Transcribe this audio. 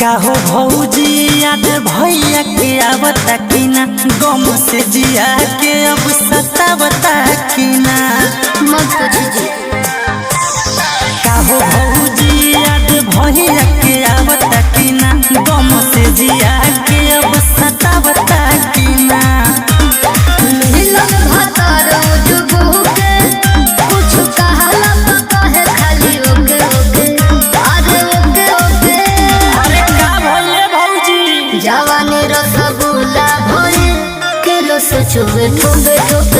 का हो भौजी याद भैया के आवता कि ना, गम से जिया के अब सतावता कि ना। का हो भौजी याद भैया के आवता कि ना, गम से जिया के अब सतावता कि ना। जवानी रसगुल्ला भोरे के रस चुबे ठोबे ठोबे